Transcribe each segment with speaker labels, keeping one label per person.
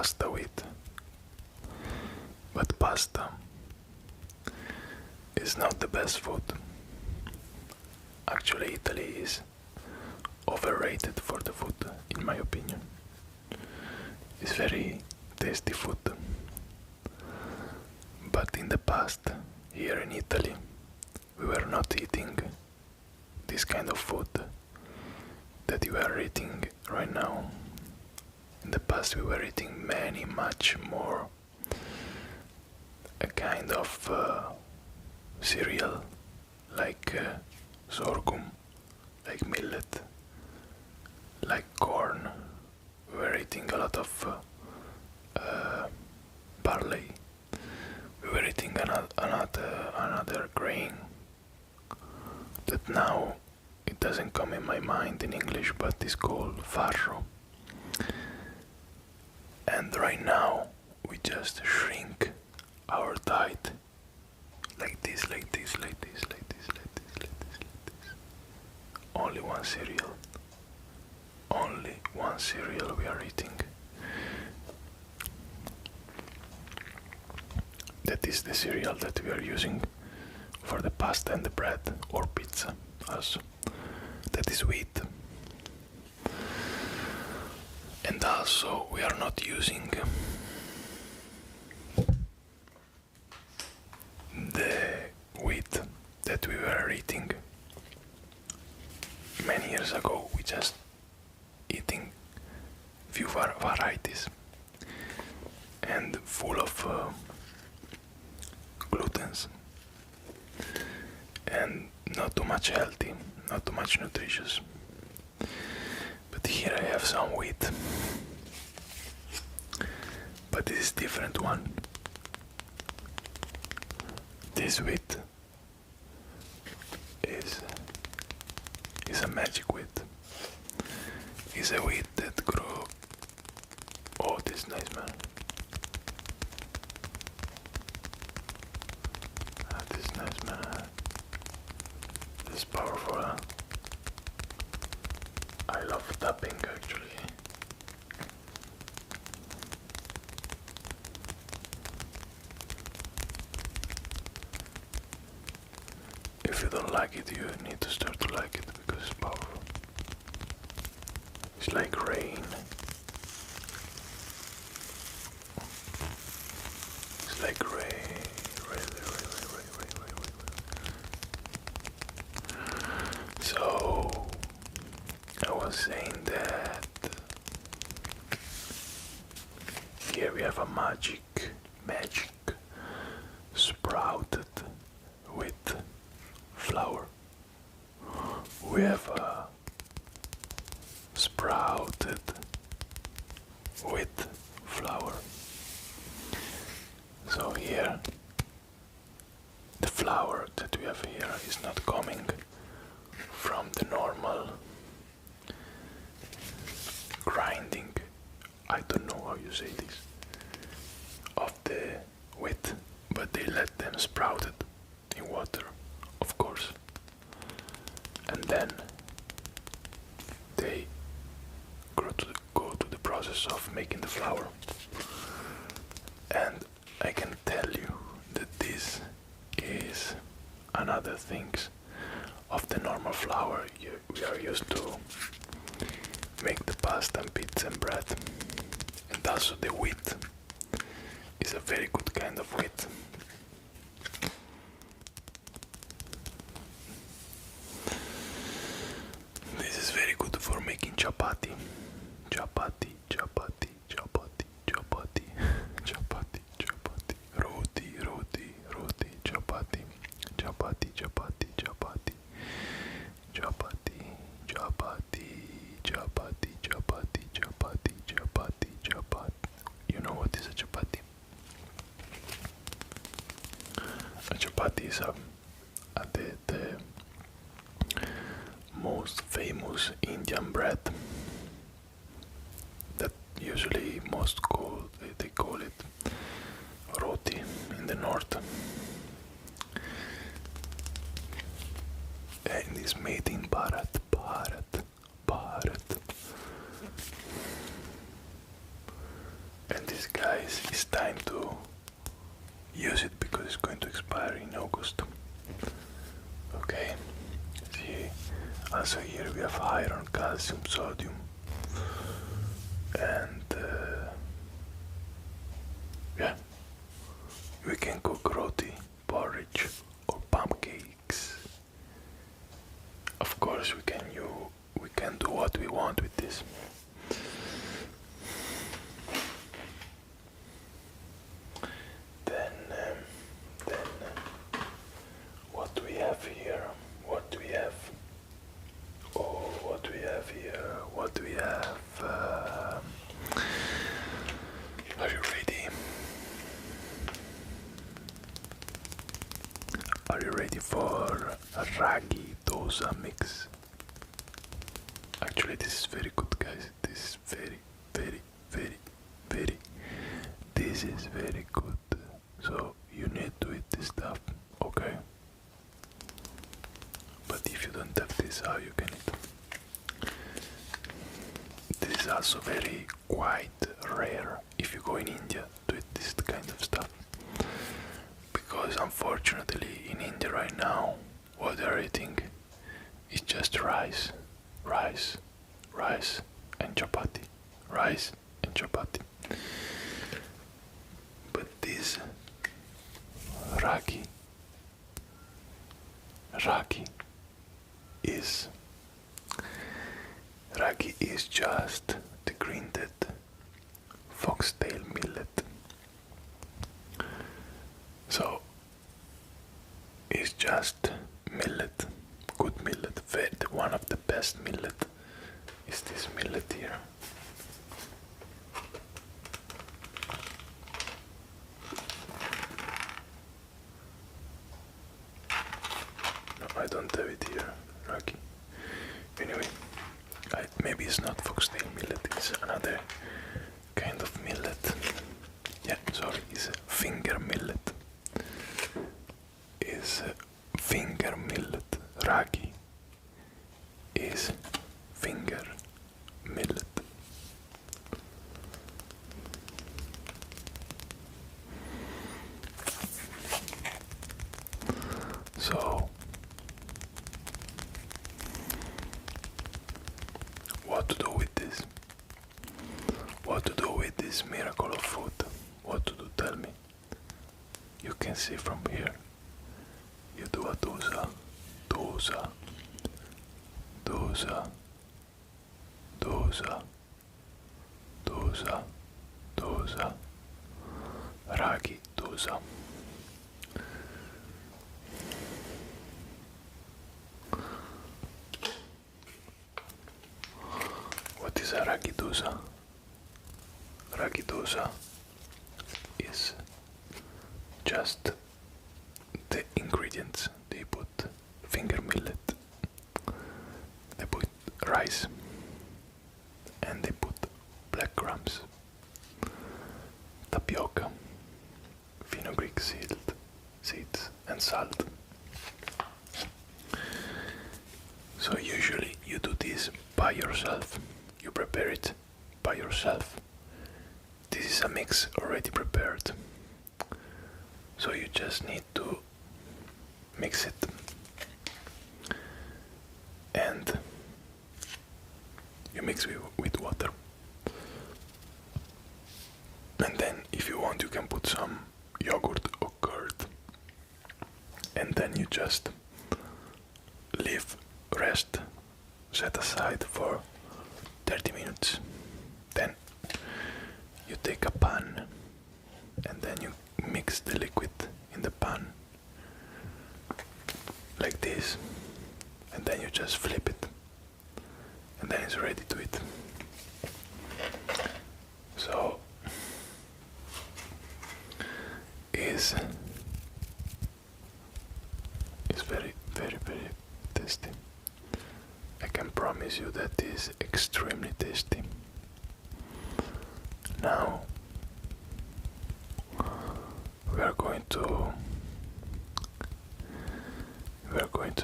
Speaker 1: pasta with. But pasta is not the best food. Actually, Italy is overrated for the food, in my opinion. It's very tasty food. But in the past, here in Italy, we were not eating this kind of food that you are eating right now. In the past, we were eating much more a kind of cereal like sorghum, like millet, like corn. We were eating a lot of barley. We were eating another grain that now it doesn't come in my mind in English, but it's called farro. And right now we just shrink our diet like this. Only one cereal. Only one cereal we are eating. That is the cereal that we are using for the pasta and the bread, or pizza also. That is wheat. And also we are not using the wheat that we were eating many years ago. We just eating few varieties and full of glutens and not too much healthy, not too much nutritious. But here I have some wheat, but this is different one. This wheat is a magic wheat. It's a wheat that grow. Oh, this is nice, man. This is nice, man. This is powerful, huh? I love tapping, actually. If you don't like it, you need to start to like it because it's powerful. It's like rain. It's like rain. So, I was saying that here we have a magic sprouted with flour. We have a sprouted with flour. So here, the flour that we have here is not coming from the normal grinding, I don't know how you say this, of the wheat, but they let them sprout it in water, of course, and then they go to the process of making the flour. And I can tell you that this is another things of the normal flour we are used to make the pasta and pizza and bread. And also the wheat is a very good kind of wheat. This is very good for making chapati, roti, chapati, You know what is a chapati? A chapati is the most famous Indian bread that usually they call it roti in the north. And it's made in Bharat. And this this, guys, it's time to use it because it's going to expire in August. Okay, see, also here we have iron, calcium, sodium, and yeah, we can cook roti, porridge, or pancakes. Of course, we can do what we want with this. Then what do we have here? What do we have? Oh, what do we have here? What do we have? Are you ready? Are you ready for a Ragi dosa mix? Actually, this is very good, guys. This is very, this is very good. So you need to eat this stuff, okay? But if you don't have this, how you can eat? This is also very quite rare if you go in India to eat this kind of stuff. Because unfortunately in India right now, what they're eating is just rice and chapati, rice and chapati. But this Ragi is just the grinded foxtail millet. So it's just millet, good millet, one of the best millet is this millet here. No, I don't have it here, Ragi. Anyway, maybe it's not foxtail millet, it's another kind of millet. Yeah, sorry, it's a finger millet. It's a finger millet. Ragi is finger millet. So, what to do with this? What to do with this miracle of food? What to do? Tell me. You can see from here. You do a dosa, dosa, dosa, dosa, dosa, dosa, Ragi dosa. What is a Ragi dosa? Ragi dosa is just the ingredients. They put finger millet, they put rice, and they put black grams, tapioca, fenugreek seeds, and salt. So usually you do this by yourself. You prepare it by yourself. This is a mix already prepared. So you just need to mix it. And you mix with water. And then if you want you can put some yogurt or curd. And then you just rest, set aside for 30 minutes. Then you take a pan and then you mix the liquid in the pan like this, and then you just flip it and then it's ready to eat. So it's very tasty. I can promise you that it is extremely tasty. Now we are going to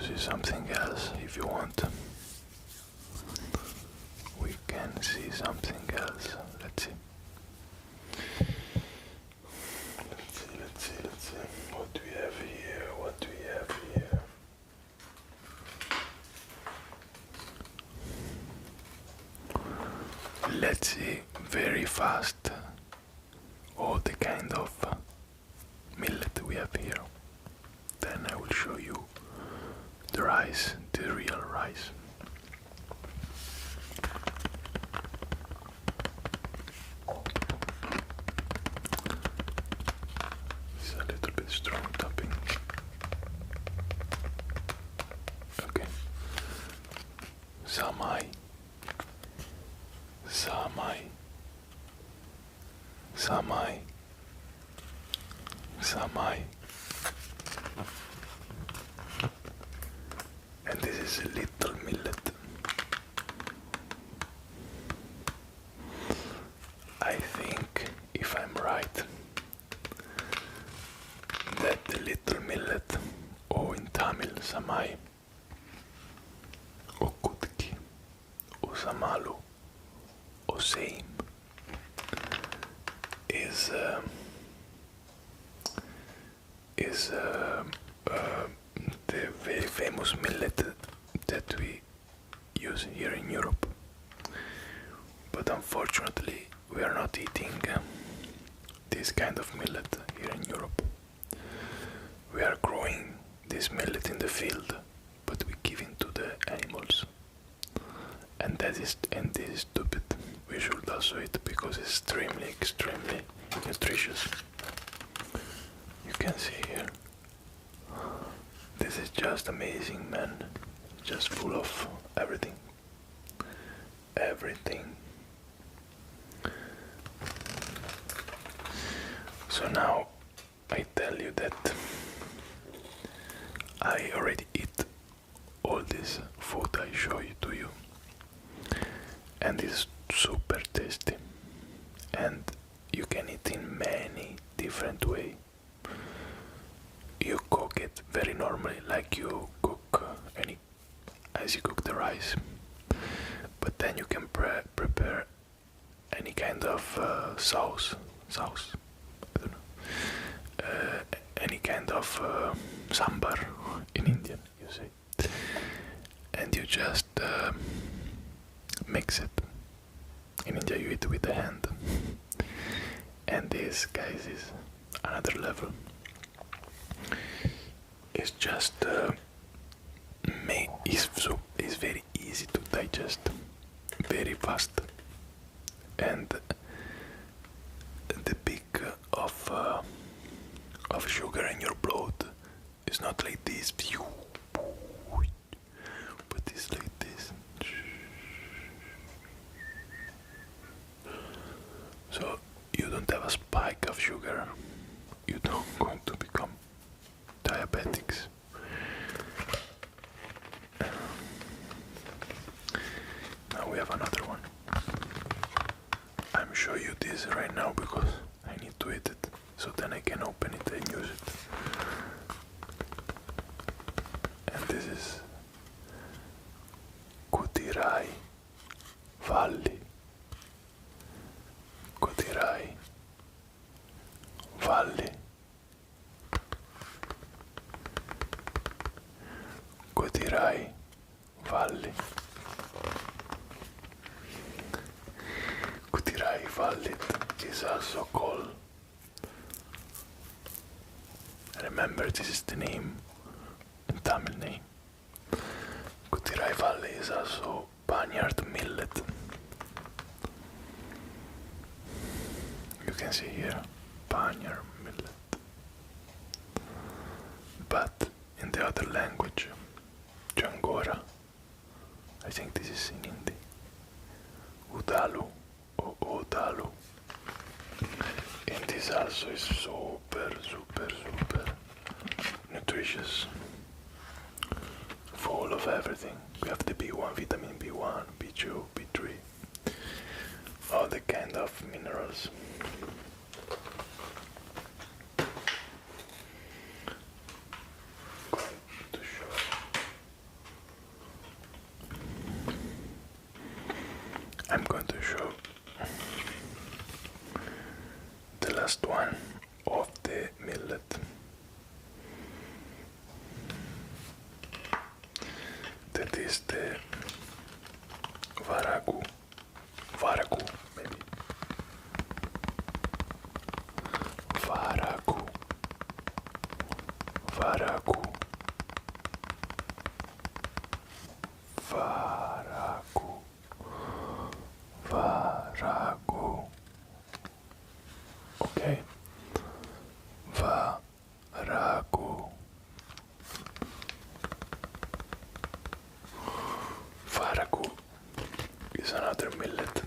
Speaker 1: see something else. If you want, we can see something else. Let's see. see very fast all the kind of millet we have here. Then I will show you the rice, the real rice. It's a little bit strong topping. Okay. Samai. Samai. Samai. Samai. And this is a little millet. I think, if I'm right, that the little millet, or in Tamil, Samai, or Kutki, or Samalu, or Same, is the very famous millet that we use here in Europe. But unfortunately, we are not eating this kind of millet here in Europe. We are growing this millet in the field, but we give it to the animals. And this is stupid. We should also eat because it's extremely nutritious. You can see here. This is just amazing, man. Just full of everything. Everything. So now I tell you that I already eat all this food I show you to you, and it's super tasty, and you can eat in many different ways. You cook it very normally, like you cook as you cook the rice, but then you can prepare any kind of sauce, I don't know, any kind of sambar in Indian, you say, and you just mix it. In India you eat with the hand, and this, guys, is another level. It's just it's very easy to digest, very fast, and the peak of sugar in your blood is not like this, but it's like this. So you don't have a spike of sugar. You don't going to become diabetics. Now we have another one. I'm showing you this right now because I need to eat it, so then I can open it and use it. And this is Kuthiraivaali. Kuthiraivaali. Kuthiraivaali. Kuthiraivaali is also called. Remember, this is the name, in Tamil name. Kuthiraivaali is also barnyard millet. You can see here, barnyard millet. But in the other language, Jangora, I think this is in Hindi, Udalu or Odalu. And this also is super nutritious, full of everything. We have the B1, vitamin B1, B2, B3, all the kind of minerals. I'm going to show the last one of the millet. That is the Varagu, maybe Okay. Varagu. Varagu is another millet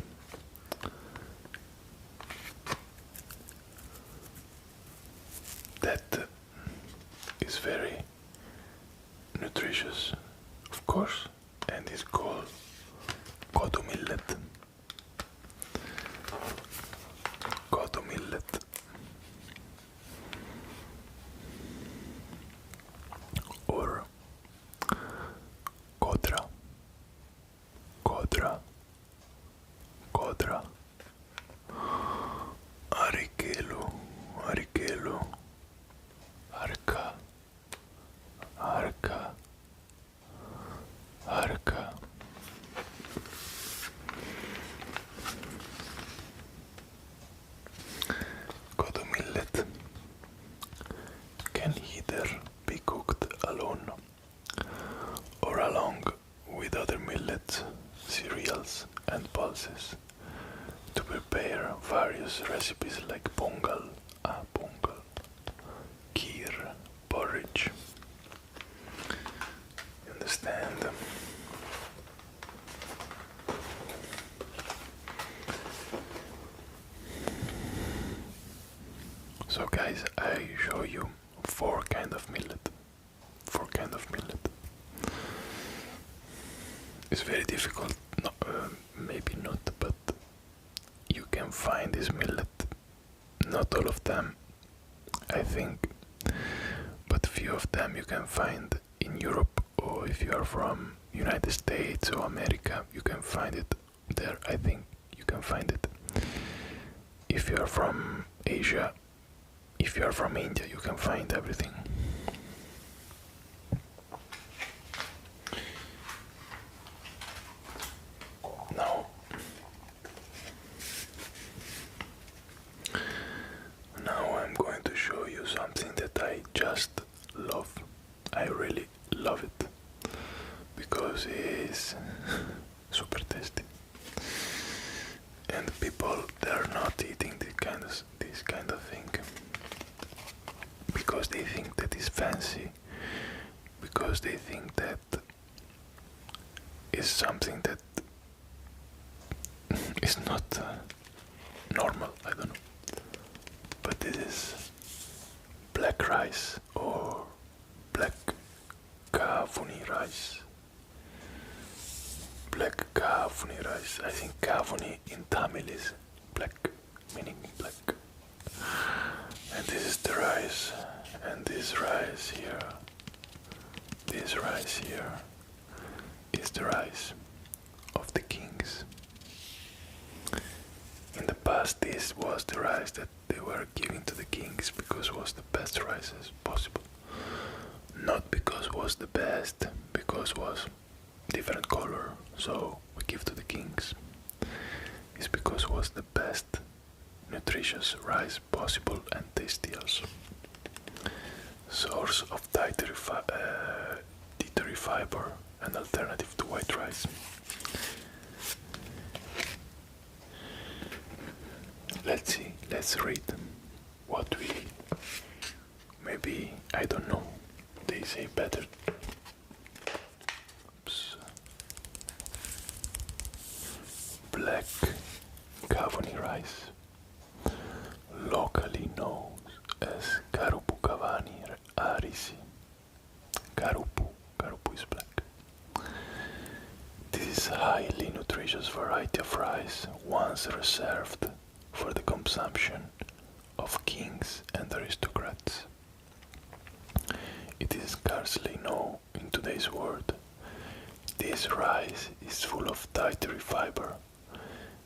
Speaker 1: that is very nutritious, of course, and is called kodu millet. Kodu millet. Or kodra. Kodra. Kodra. Arikelu. Arikelu. Arka. Arka. Arka. Kodu millet can either be cooked alone or along with other millets, cereals, and pulses to prepare various recipes like pongal, kheer, porridge. You understand? So guys, I show you four kind of millet. It's very difficult, no, maybe not, but you can find this millet. Not all of them, I think, but few of them you can find in Europe, or if you are from United States or America, you can find it there. I think you can find it. If you are from Asia, if you are from India, you can find everything. Now I'm going to show you something that I just love. I really love it because it is super tasty. And people, they're not eating this kind of thing because they think that is fancy, because they think that is something that is not normal. I don't know. But this is black rice or black kavuni rice. Black kavuni rice. I think kavuni in Tamil is black, meaning black. And this is the rice. And this rice here is the rice of the kings. In the past, this was the rice that they were giving to the kings because it was the best rices possible. Not because it was the best, because it was different color, so we give to the kings. It's because it was the best nutritious rice possible and tasty also. Source of dietary fiber, an alternative to white rice. Let's see, let's read what we, maybe, I don't know, they say better. Oops. Black kavuni rice, locally known as karupu kavani arisi. Karupu is black. This is a highly nutritious variety of rice, once reserved for the consumption of kings and aristocrats. It is scarcely known in today's world. This rice is full of dietary fiber,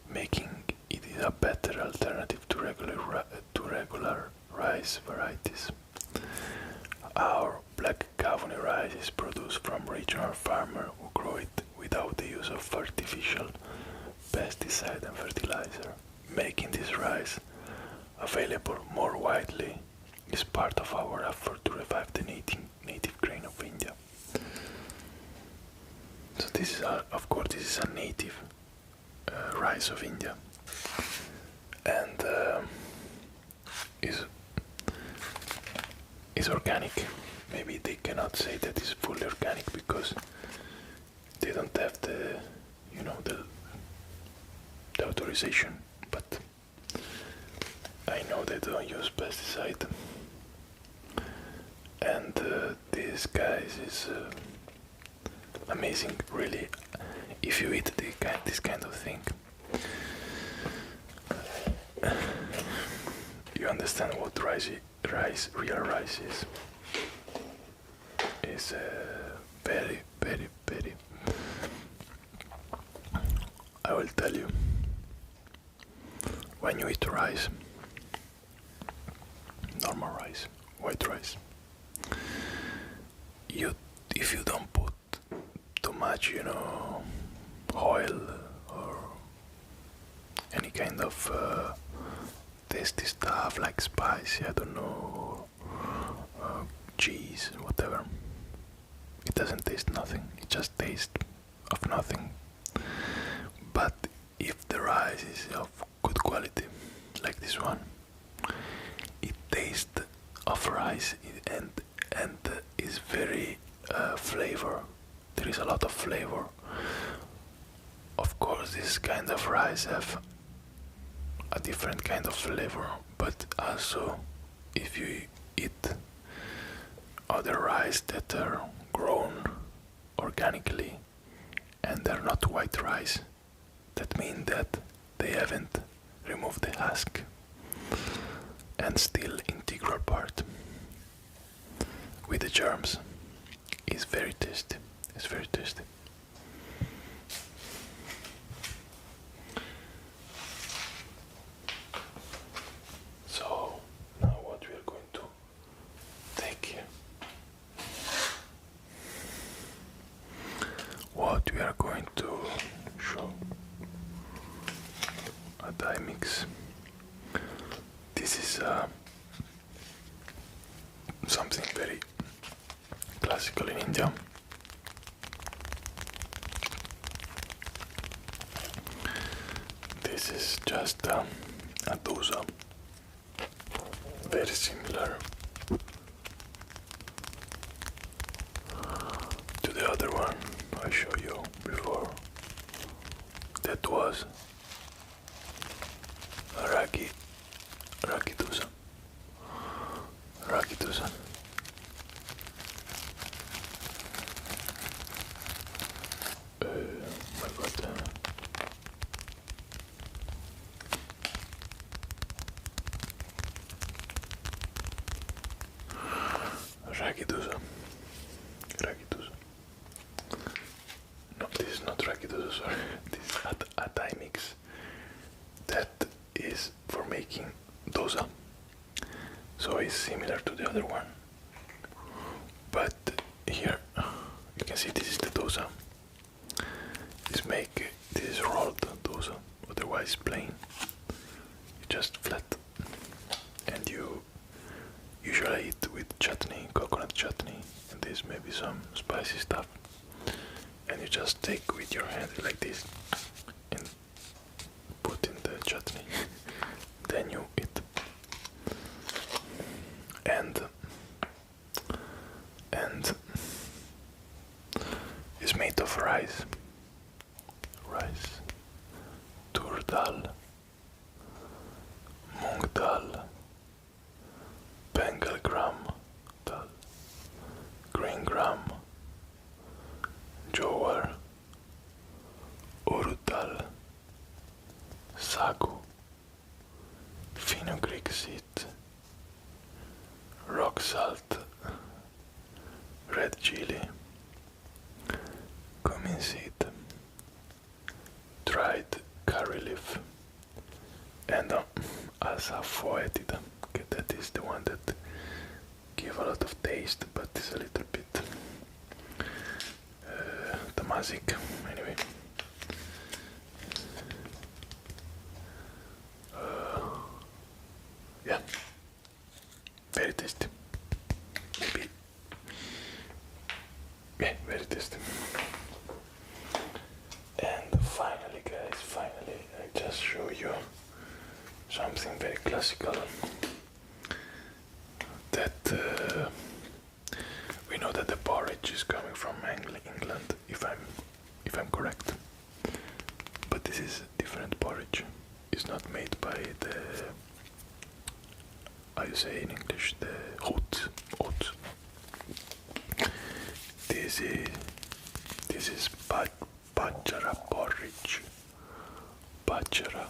Speaker 1: making it a better alternative to regular rice varieties. Our black kavuni rice is produced from regional farmers who grow it without the use of artificial pesticide and fertilizer. Making this rice available more widely is part of our effort to revive the native grain of India. So this is, of course, this is a native rice of India, and is organic. Maybe they cannot say that it's fully organic because they don't have the, the authorization. But I know they don't use pesticide. And this guys is amazing, really. If you eat this kind of thing, you understand what real rice is. It's very, very, very. I will tell you. When you eat rice, normal rice, white rice, if you don't put too much, oil or any kind of tasty stuff like spicy, I don't know, cheese, whatever, it doesn't taste nothing. It just tastes of nothing. But if the rice is of good quality, like this one, it tastes of rice and is very flavor. There is a lot of flavor. Of course, this kind of rice have a different kind of flavor, but also if you eat other rice that are grown organically and they're not white rice, that means that they haven't removed the husk and still integral part with the germs. It's very tasty. It's very tasty. So now what we are going to take here, what we are going to show, Adai mix. This is something very classical in India. This is just a dosa, very similar to the other one I showed you before. That was a Ragi dosa. Ragi dosa. My God. Ragi dosa. Ragi dosa. No, this is not Ragi dosa, sorry. This is Adai mix. That is for making dosa. So it's similar to the other one. But here, you can see this is the dosa. This is rolled dosa, otherwise plain. You just flat. And you usually eat with chutney, coconut chutney, and this maybe some spicy stuff. And you just take with your hand like this and put in the chutney. Then you eat. And it's made of rice, tur dal, mung dal, Bengal gram dal, green gram, jowar, urud dal, sagu, fenugreek seed, rock salt, red chili, cumin seed, dried curry leaf, and asafoetida. Okay, that is the one that give a lot of taste, but is a little bit tamasic. Anyway, yeah, very tasty. Maybe, yeah, very tasty. And finally, guys, I just show you something very classical that how you say in English, the oats. This is Bajra porridge. Bajra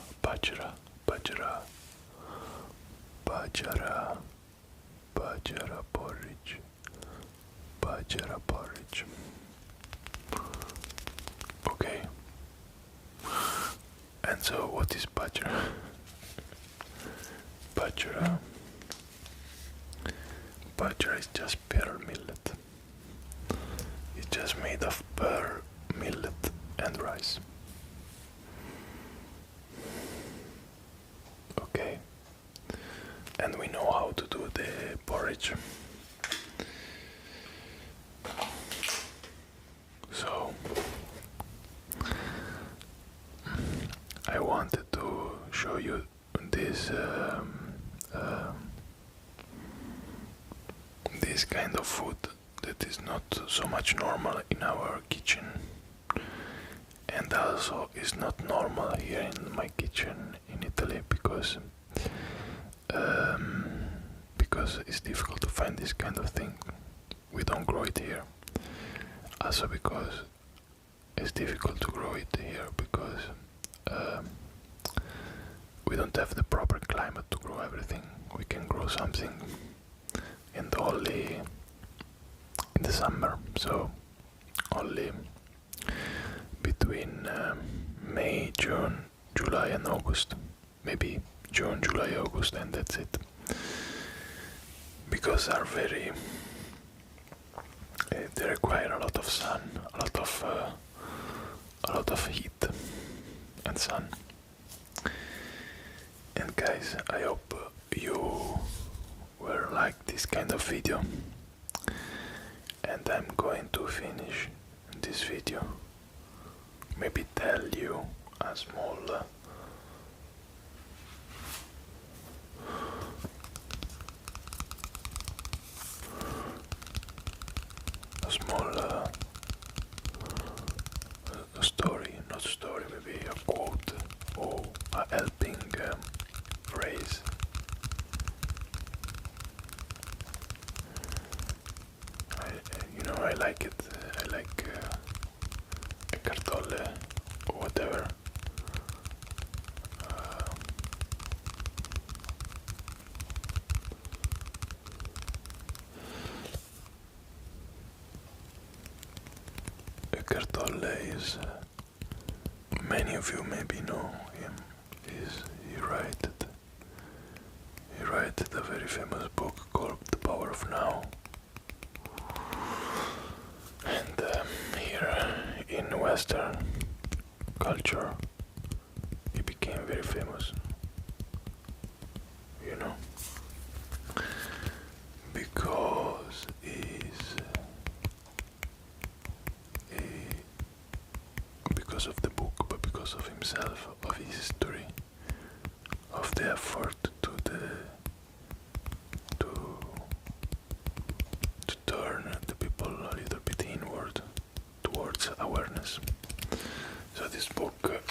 Speaker 1: porridge. Bajra porridge. Okay. And so what is Bajra? Bajra is just pearl millet. It's just made of pearl, millet and rice. Okay. And we know how to do the porridge. So I wanted to show you this this kind of food that is not so much normal in our kitchen, and also is not normal here in my kitchen in Italy, because it's difficult to find this kind of thing. We don't grow it here. Also because it's difficult to grow it here because we don't have the proper climate to grow everything. We can grow something only in the summer, so only between May, June, July and August. Maybe June, July, August, and that's it. Because they require a lot of sun, a lot of heat and sun. And guys, I hope you will like this kind of video, and I'm going to finish this video, maybe tell you a small story, maybe a quote or a helping phrase. I like it. I like Eckhart Tolle or whatever. Eckhart Tolle is, many of you maybe know him. He wrote a very famous book called The Power of Now. And here in Western culture, he became very famous. Because because of the book, but because of himself, of his history, of the effort to turn the people a little bit inward towards awareness. So this book,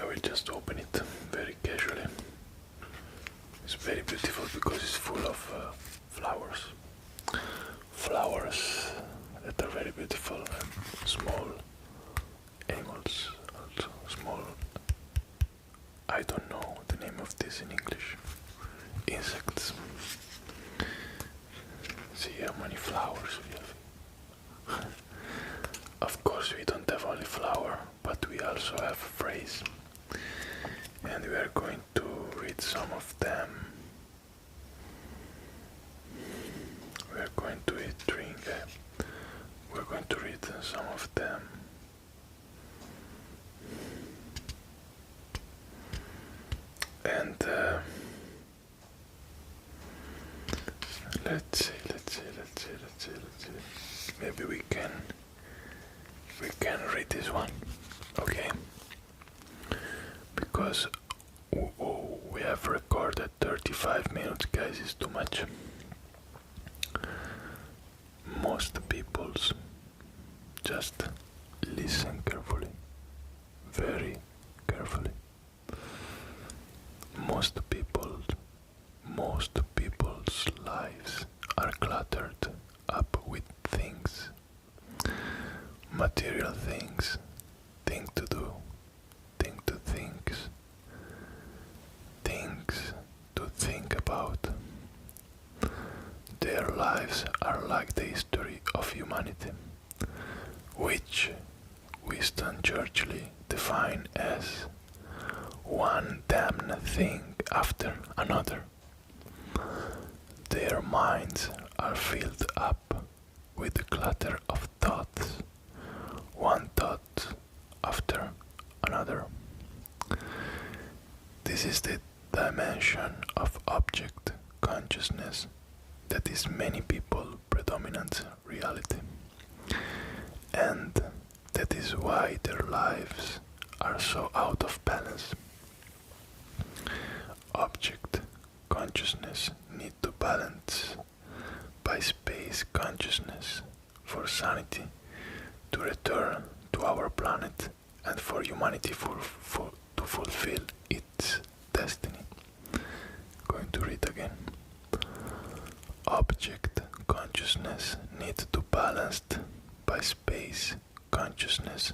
Speaker 1: I will just open it very casually. It's very beautiful because it's full of flowers that are very beautiful, and small animals, also small, I don't know the name of this in English, insects. See how many flowers we have. Of course we don't have only flower, but we also have phrase, and we are going to read some of them. We are going to we're going to read some of them. And let's see. Maybe we can read this one, okay? Because we have recorded 35 minutes, guys. It's too much. Most people's just listen carefully, very carefully. most people's lives are cluttered up with things, material things, things to do, things to things to think about. Their lives are like the history of humanity, which Winston Churchill defined as one damn thing after another. Their minds are filled up with the clutter of thoughts, one thought after another. This is the dimension of object consciousness that is many people predominant reality, and that is why their lives are so out of balance. Object consciousness need to balance by space consciousness for sanity to return to our planet and for humanity to fulfill its destiny. Going to read again. Object consciousness need to balance by space consciousness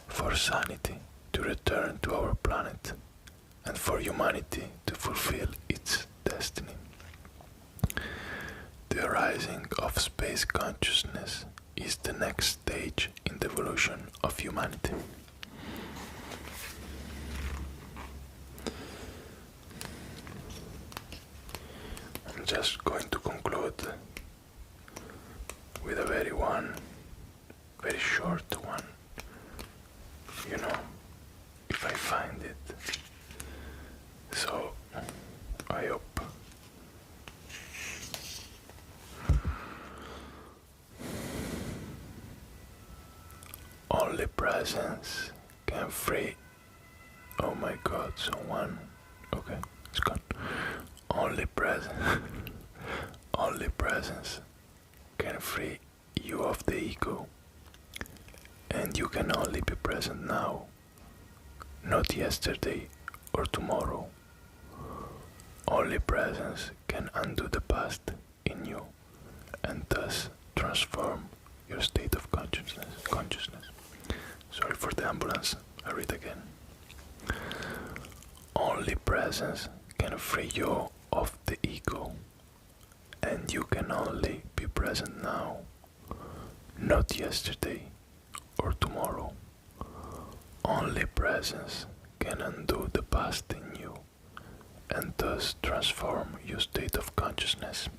Speaker 1: for sanity to return to our planet and for humanity to fulfill its destiny. The rising of space consciousness is the next stage in the evolution of humanity. I'm just going to conclude with a very short one, if I find it. So, I hope. Only presence can free. Oh my god, someone. Okay, it's gone. Only presence can free you of the ego. And you can only be present now, not yesterday or tomorrow. Only presence can undo the past in you and thus transform your state of consciousness. Sorry for the ambulance, I read again. Only presence can free you of the ego, and you can only be present now, not yesterday or tomorrow. Only presence can undo the past in you and thus transform your state of consciousness.